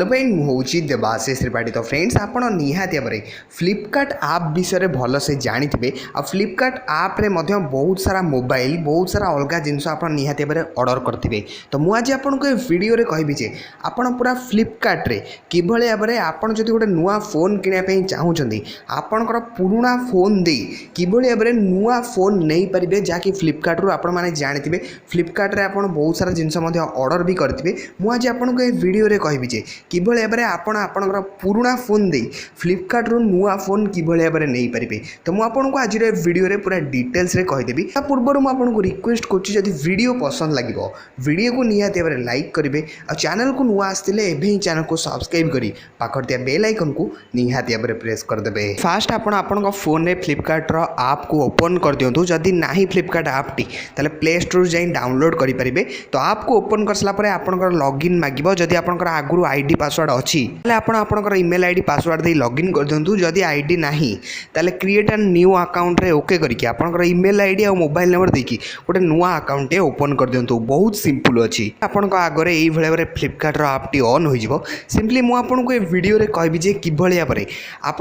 हूँ देबाशिष त्रिपाठी। तो फ्रेंड्स आप निहाती भाव फ्लिपकार्ट आप विषय भल से जानी आ फ्लिपकार्ट आप रे बहुत सारा मोबाइल बहुत सारा अलग जिनस आप निहाती भाव ऑर्डर करेंगे। तो मुझे आपको वीडियो कहबी आपड़ पूरा फ्लिपकार्ट रे किभली भाव में आप गोटे नुआ फोन किनापी चाहूँगी आपणकर पुराणा फोन दे किभली भाव में नुआ फोन नहीं पारे जहाँकि फ्लिपकार्ट रू आप जानी फ्लिपकार्ट रे आप बहुत सारा जिनस ऑर्डर भी करेंगे। मुझे आपको वीडियो कहबी किभली भाव में आपणकर पुराणा फोन दे फ्लिपकार्ट रू नुआ फोन किभली भाव में नहीं पारे। तो मुझे आज वीडियो पूरा डिटेल्स रे कहीदेवी। ता पूर्व मुझे रिक्वेस्ट करुँच वीडियो पसंद लगे वीडियो को निहाती भाव में लाइक करेंगे और चैनल को नुआ आसते एवं चैनल को सब्सक्राइब करी पाखर बेल आइकन को निहाती भाव में प्रेस करदे। फास्ट आपण फोन में फ्लिपकार्ट आप को ओपन कर दिंतु जदि ना फ्लिपकार्ट आप टी ताले प्ले स्टोर जाई डाउनलोड करेंगे। तो आप को ओपन कर सारापर आपंकर लॉगिन मांगो जदि आपंकर आगुरी आईडी पासवर्ड अच्छी आपंकर इमेल आईडी पासवर्ड दे लॉगिन कर दिंतु जदि आईडी नाही ताले क्रिएट एंड न्यू अकाउंट रे ओके करके आपंकर इमेल आईडी और मोबाइल नंबर देकी गोटे नुआ अकाउंट ओपन कर दिंतु। बहुत सिंपल अच्छी आपंक आगे यही भाव में फ्लिपकार्ट आप टी ऑन हो सिंपली मुझे ये वीडियो रे कहबी जे किभली भाव में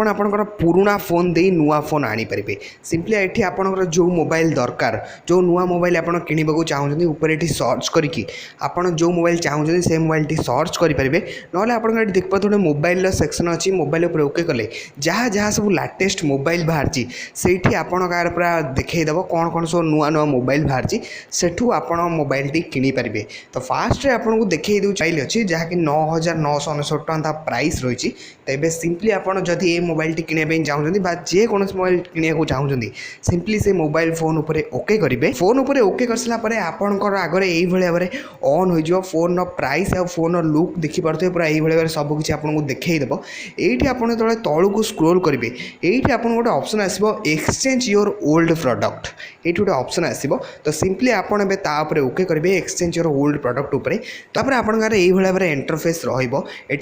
आपंकर पुराणा फोन दे नुआ फोन आनीपारे। सिंपली ये आपंकर जो मोबाइल दरकार जो नुआ मोबाइल आप किणवाक चाहूँगी ऊपर सर्च करके आपड़ जो मोबाइल चाहूँगी से मोबाइल सर्च करेंगे। ना आप देख पाते मोबाइल सेक्शन अच्छी मोबाइल उपर ओके कले जहाँ जहाँ सब लाटेस्ट मोबाइल बाहरी से आपड़ पूरा देखईदेव कौन कौन सब नुआ नुआ मोबाइल बाहरी सेठू आप मोबाइल टी किनीपारे। तो फास्ट आपको देखई दे मोबाइल अच्छी जहाँकि 9,999 टका प्राइस रही। तेज सिंपली आपड़ जदि ये मोबाइल टी किनापी चाहूँगी जेकोसी मोबाइल किणा चाहूँगी सिंपली से मोबाइल फोन उपर ओके करेंगे। फोन उपर ओके कर सारापर आपंकर आगे यही भाव में ऑन हो फोन प्राइस आ फोन लुक देखिपे पूरा यही भाव में सबकि आपको देखईदेव। ये आप तलू को स्क्रोल करेंगे ये आप गोटे ऑप्शन आसो एक्सचेंज योर ओल्ड प्रोडक्ट ये गोटे ऑप्शन आसो। तो सिंपली आपरे ओके करेंगे एक्सचेंज योर ओल्ड प्रोडक्ट उपर। तापर आपंकर यही भाव में इंटरफेस रही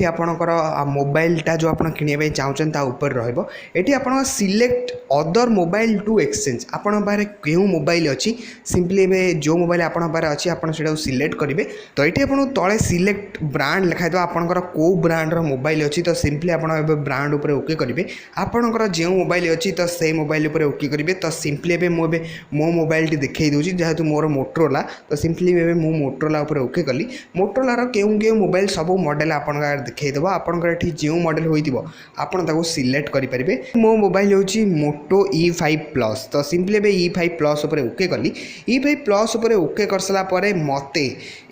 आपंकर मोबाइलटा जो आप किणवा चाहते ऊपर रही आप select other mobile to exchange आपण पारे क्यों मोबाइल अच्छी सिंपली जो मोबाइल आपण पारे अच्छी आप सिलेक्ट करेंगे। तो ये आपको तले सिलेक्ट ब्रांड लिखाई आपंकर कौ ब्रांडर मोबाइल अच्छी। तो सिंपली आप ब्रांड उपर ओके करेंगे आपंकर जो मोबाइल अच्छी तो से मोबाइल उपर ओके करेंगे। तो सिंपली मुझे मो मोबाइल टी देखई दूसरी जेहेतु मोर मोटरोला तो सिंपली मु मोटरोला उपर ओके कली मोटरोलार केउं केउं मोबाइल सब मॉडल आपन देखईदेव आपंकर ये जो मॉडल होइतिबो आपन ताको सिलेक्ट करेंगे। मो मोबाइल होची मोटो E5 प्लस। तो सिंपली E5 प्लस उपर ओके कली E5 प्लस उपर ओके कर सारा परे मते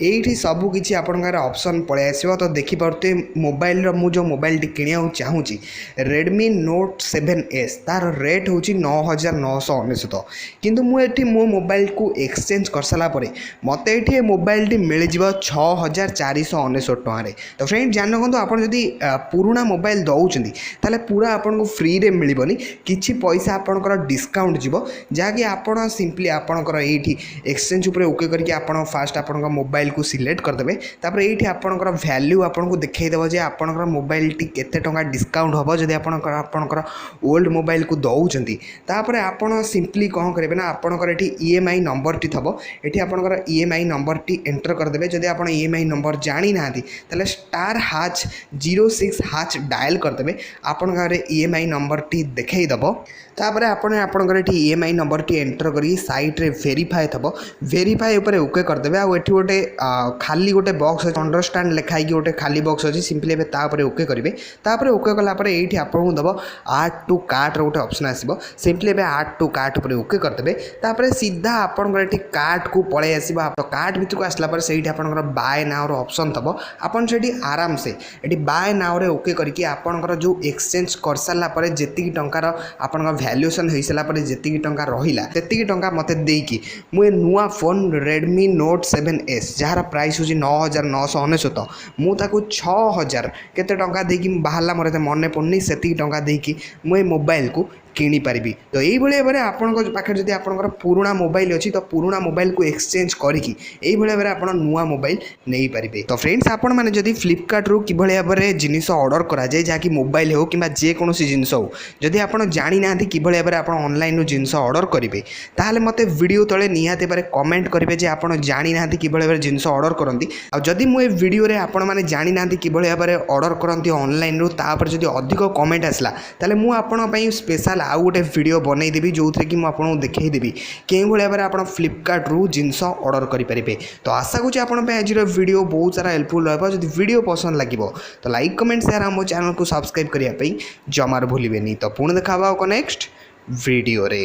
एठी सब किछि आपनकर ऑप्शन पळे आसीबो। तो देखि परते मोबाइल रो मु जो मोबाइल टी किनिया चाहूँगी Redmi Note 7S तार रेट होची 9,999 किंतु मुझे मो मोबाइल को एक्सचेंज कर सारा परे मते ये मोबाइल टी मिल जिवो 6,499 टका। तो फ्रेंड जान रखु आप पुराणा मोबाइल दौरान ताले पूरा आपको फ्री रे मिलबनी किछि पैसा आपनकर डिस्काउंट जीवो जहाँकि आपड़ सिंपली आपनकर ये एक्सचेंज उपर ओके करके आपड़ फास्ट आपनकर मोबाइल को सिलेक्ट करदे। तापर ये आपनकर वैल्यू आपको देखईदेव जे आपनकर मोबाइल टी केते टका डिस्काउंट हम जदि आपनकर ओल्ड मोबाइल को दौरान। तापर आपड़ सिंपली कौन करेंगे ना आपनकर ये EMI नंबर टी थबो ये आपनकर EMI नंबर टी एंटर करदे। जदि आप EMI नंबर जानी ना ताले *#06# डायल करदे आपनकर EMI नंबर टी देखईदेव। तापर आपनकर EMI नंबर टी एंटर करी साइट रे वेरीफाई थबो वेरीफाई उपर ओके करदे। आ एठी गोटे खाली गोटे बॉक्स अंडरस्टैंड लिखाई गोटे खाली बॉक्स अच्छी सिंपली तापर ओके करेंगे। तापर ओके कलापर ये आपको दब आड टू कार्ट गोटे ऑप्शन आसो सिंपली आड टू कार्ट उपर ओके करदे। तापर सीधा आपंकर ये कार्ट को पलि आस कार्ट भितर को आसला से आपंकर बाय नाउ ऑप्शन थब आपन से आराम से ये बाय नाउ रे ओके करके आपंकर जो एक्सचेंज कर सारापर जी टंकार आपंकर वैल्यूएशन हो सारापर जी टंका रहा से टंका मत देकी मुझे नुआ phone Redmi Note 7S jar price हूँ 9,999 मुझे 6,000 केते टंका देकी बाहरला मोर मन पड़नी से टंका देकी मुझे मोबाइल को କିଣିପାରିବି। ତ ଏଇଭଳି ଭାବରେ ଆପଣଙ୍କ ପାଖରେ ଯଦି ଆପଣଙ୍କର ପୁରୁଣା ମୋବାଇଲ ଅଛି ତ ପୁରୁଣା ମୋବାଇଲକୁ ଏକ୍ସଚେଞ୍ଜ କରିକି ଏଇଭଳି ଭାବରେ ଆପଣ ନୂଆ ମୋବାଇଲ ନେଇପାରିବେ। ତ ଫ୍ରେଣ୍ଡସ୍ ଆପଣମାନେ ଯଦି ଫ୍ଲିପକାର୍ଟରୁ କିଭଳି ଭାବରେ ଜିନିଷ ଅର୍ଡ଼ର କରାଯାଏ ଯାହାକି ମୋବାଇଲ ହେଉ କିମ୍ବା ଯେକୌଣସି ଜିନିଷ ହେଉ ଯଦି ଆପଣ ଜାଣିନାହାନ୍ତି କିଭଳି ଭାବରେ ଆପଣ ଅନଲାଇନରୁ ଜିନିଷ ଅର୍ଡ଼ର କରିବେ ତାହେଲେ ମୋତେ ଭିଡ଼ିଓ ତଳେ ନିହାତି ଭାବରେ କମେଣ୍ଟ କରିବେ ଯେ ଆପଣ ଜାଣିନାହାନ୍ତି କିଭଳି ଭାବରେ ଜିନିଷ ଅର୍ଡ଼ର କରନ୍ତି। ଆଉ ଯଦି ମୁଁ ଏ ଭିଡ଼ିଓରେ ଆପଣମାନେ ଜାଣିନାହାନ୍ତି କିଭଳି ଭାବରେ ଅର୍ଡ଼ର କରନ୍ତି ଅନଲାଇନରୁ ତାପରେ ଯଦି ଅଧିକ କମେଣ୍ଟ ଆସିଲା ତାହେଲେ ମୁଁ ଆପଣଙ୍କ ପାଇଁ ସ୍ପେଶାଲ ଆଉ ଗୋଟେ ଭିଡ଼ିଓ ବନେଇଦେବି ଯେଉଁଥିରେ କି ମୁଁ ଆପଣଙ୍କୁ ଦେଖେଇଦେବି କେଉଁଭଳି ଭାବରେ ଆପଣ ଫ୍ଲିପକାର୍ଟରୁ ଜିନିଷ ଅର୍ଡ଼ର କରିପାରିବେ। ତ ଆଶା କରୁଛି ଆପଣଙ୍କ ପାଇଁ ଆଜିର ଭିଡ଼ିଓ ବହୁତ ସାରା ହେଲ୍ପଫୁଲ୍ ରହିବ। ଯଦି ଭିଡ଼ିଓ ପସନ୍ଦ ଲାଗିବ ତ ଲାଇକ୍ କମେଣ୍ଟ ସେୟାର ଆମ ଚ୍ୟାନେଲକୁ ସବସ୍କ୍ରାଇବ୍ କରିବା ପାଇଁ ଜମାରୁ ଭୁଲିବେନି। ତ ପୁଣି ଦେଖା ହେବା ନେକ୍ସଟ ଭିଡ଼ିଓରେ।